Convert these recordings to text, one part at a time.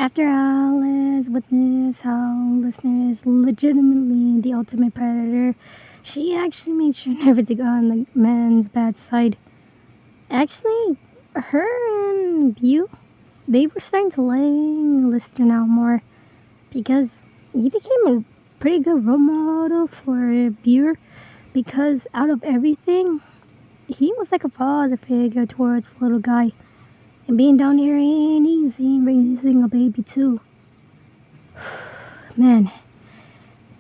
After Alice witnessed how Listener is legitimately the ultimate predator, she actually made sure never to go on the man's bad side. Actually, her and Beau, they were starting to like Listener now more because he became a pretty good role model for Beau because out of everything, he was like a father figure towards the little guy. And being down here ain't easy, raising a baby too. Man,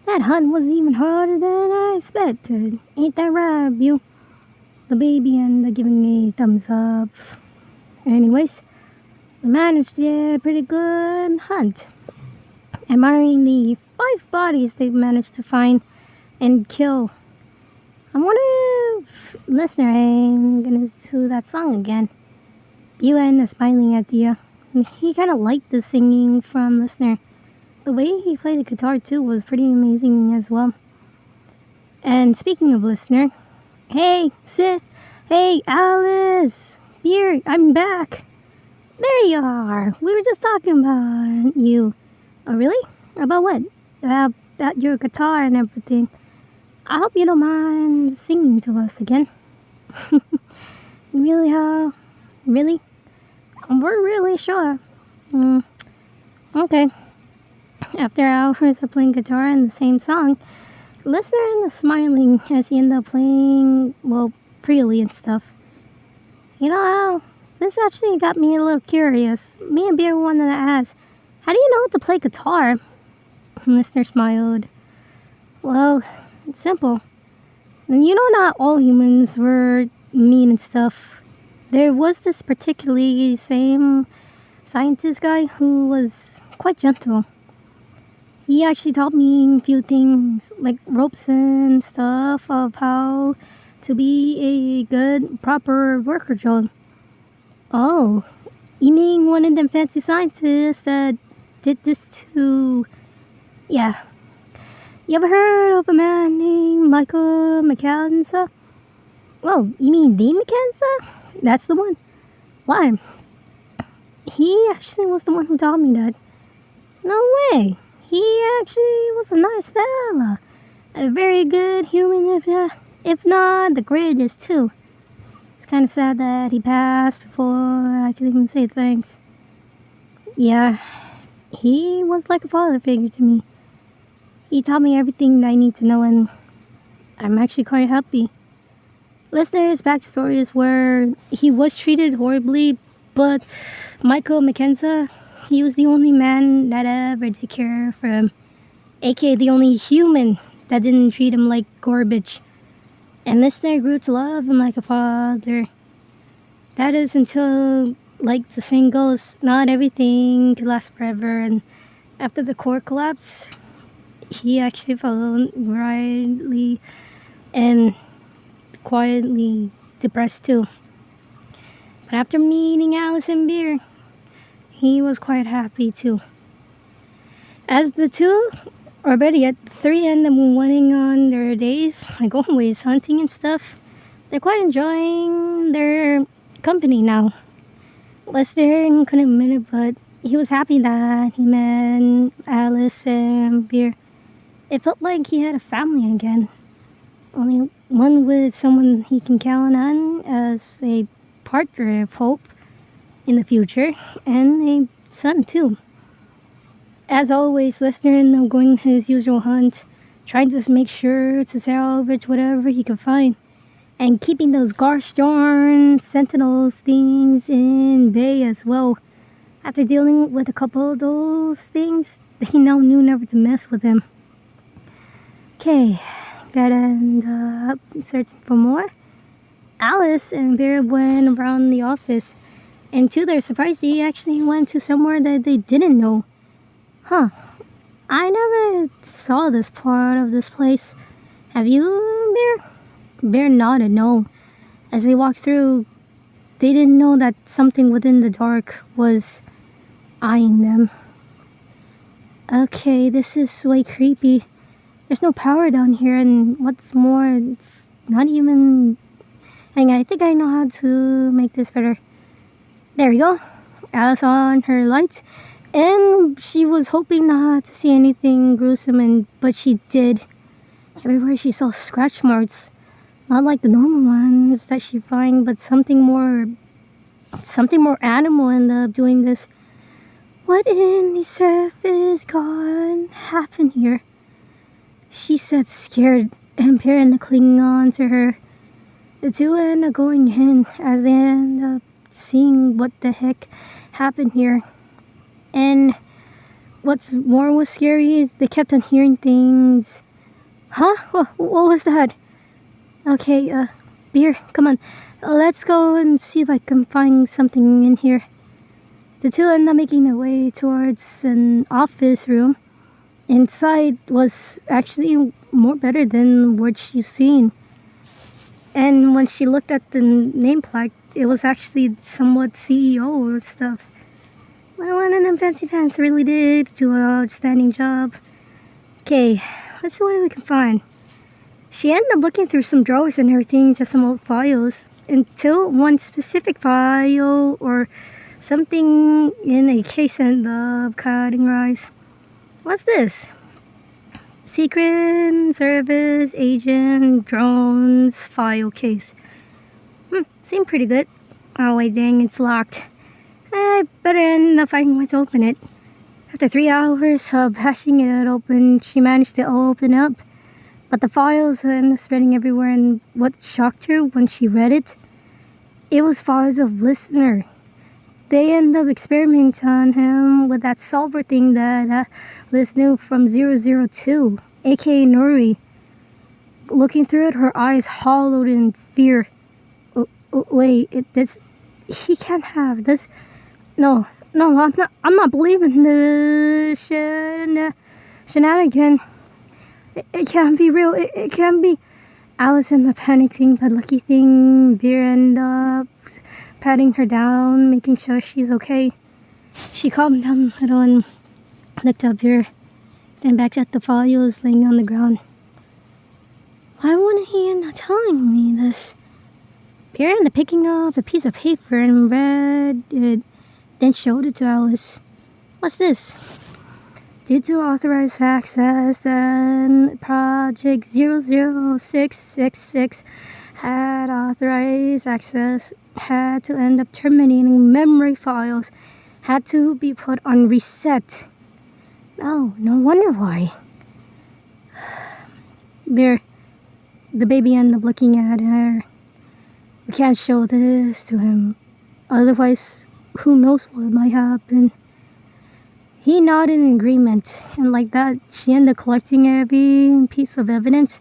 that hunt was even harder than I expected. Ain't that right, Beau? The baby ended up giving a thumbs up. Anyways, we managed a pretty good hunt. Admiring the 5 bodies they managed to find and kill. I wonder if Listener ain't gonna do that song again. Beau ended up smiling at Thea. He kind of liked the singing from Listener. The way he played the guitar too was pretty amazing as well. And speaking of Listener, hey, Alice, here, I'm back. There you are. We were just talking about you. Oh, really? About what? About your guitar and everything. I hope you don't mind singing to us again. Really, really? We're really sure. Okay. After hours of playing guitar and the same song, Listener ended up smiling as he ended up playing, well, freely and stuff. You know, this actually got me a little curious. Me and Bear wanted to ask, how do you know how to play guitar? Listener smiled. Well, it's simple. And you know, not all humans were mean and stuff. There was this particularly same scientist guy who was quite gentle. He actually taught me a few things, like ropes and stuff, of how to be a good, proper worker drone. Oh, you mean one of them fancy scientists that did this to... Yeah. You ever heard of a man named Michael McKenza? Whoa, you mean the McKenza? That's the one. Why? He actually was the one who taught me that. No way. He actually was a nice fella. A very good human, if not the greatest too. It's kind of sad that he passed before I could even say thanks. Yeah, he was like a father figure to me. He taught me everything that I need to know, and I'm actually quite happy. Listener's backstory is where he was treated horribly, but Michael McKenza, he was the only man that ever did care for him, aka the only human that didn't treat him like garbage. And Listener grew to love him like a father. That is until, like the saying goes, not everything could last forever, and after the core collapse, he actually felt rightly and quietly depressed too. But after meeting Alice and Beer, he was quite happy too. As the two, or better yet, the three end up winning on their days, like always, hunting and stuff, they're quite enjoying their company now. Lester couldn't admit it, but he was happy that he met Alice and Beer. It felt like he had a family again. Only one with someone he can count on as a partner of hope in the future, and a son too. As always, Lester ended up going his usual hunt, trying to make sure to salvage whatever he could find, and keeping those gosh darn sentinels things in bay as well. After dealing with a couple of those things, they now knew never to mess with him. Okay, gotta end up searching for more. Alice and Bear went around the office, and to their surprise, they actually went to somewhere that they didn't know. Huh, I never saw this part of this place. Have you, Bear? Bear nodded no. As they walked through, they didn't know that something within the dark was eyeing them. Okay, this is way creepy. There's no power down here, and what's more, it's not even... Hang on, I think I know how to make this better. There we go. Alice on her lights, And she was hoping not to see anything gruesome, but she did. Everywhere she saw scratch marks. Not like the normal ones that she find, but something more animal ended up doing this. What in the surface God happened here? She said, scared, and Perrin clinging on to her. The two end up going in as they end up seeing what the heck happened here. And what's more was scary is they kept on hearing things. Huh? What was that? Okay, beer, come on. Let's go and see if I can find something in here. The two end up making their way towards an office room. Inside was actually more better than what she's seen. And when she looked at the name plaque, it was actually somewhat CEO stuff. Well, one of them fancy pants really did do an outstanding job. Okay, let's see what we can find. She ended up looking through some drawers and everything, just some old files, until one specific file or something in a case ended up cutting her eyes. What's this? Secret Service Agent Drones File Case. Seemed pretty good. Oh wait, dang, it's locked. I better end up finding a way to open it. After 3 hours of hashing it open, she managed to open up. But the files ended up spreading everywhere, and what shocked her when she read it, it was files of Listener. They end up experimenting on him with that solver thing that Liz knew from 002, aka Nuri. Looking through it, her eyes hollowed in fear. Wait, he can't have this. No, I'm not believing this shenanigan. It can't be real. It can't be. Alice ended up panicking, but lucky thing, Beer ended up patting her down, making sure she's okay. She calmed down a little and looked up Beer, then back at the files laying on the ground. Why wouldn't he end up telling me this? Beer ended up picking up a piece of paper and read it, then showed it to Alice. What's this? Due to authorized access, then Project 00666 had authorized access, had to end up terminating memory files, had to be put on reset. Oh, no wonder why. Beer, the baby ended up looking at her. We can't show this to him, otherwise who knows what might happen. He nodded in agreement, and like that, she ended up collecting every piece of evidence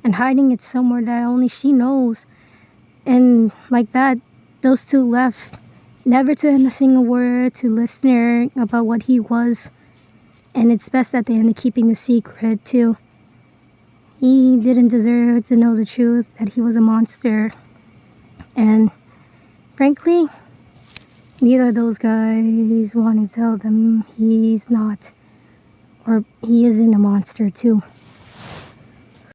and hiding it somewhere that only she knows. And like that, those two left, never to end a single word to Listener about what he was. And it's best that they end up keeping the secret, too. He didn't deserve to know the truth, that he was a monster. And frankly, neither of those guys want to tell them he's not, or he isn't a monster too.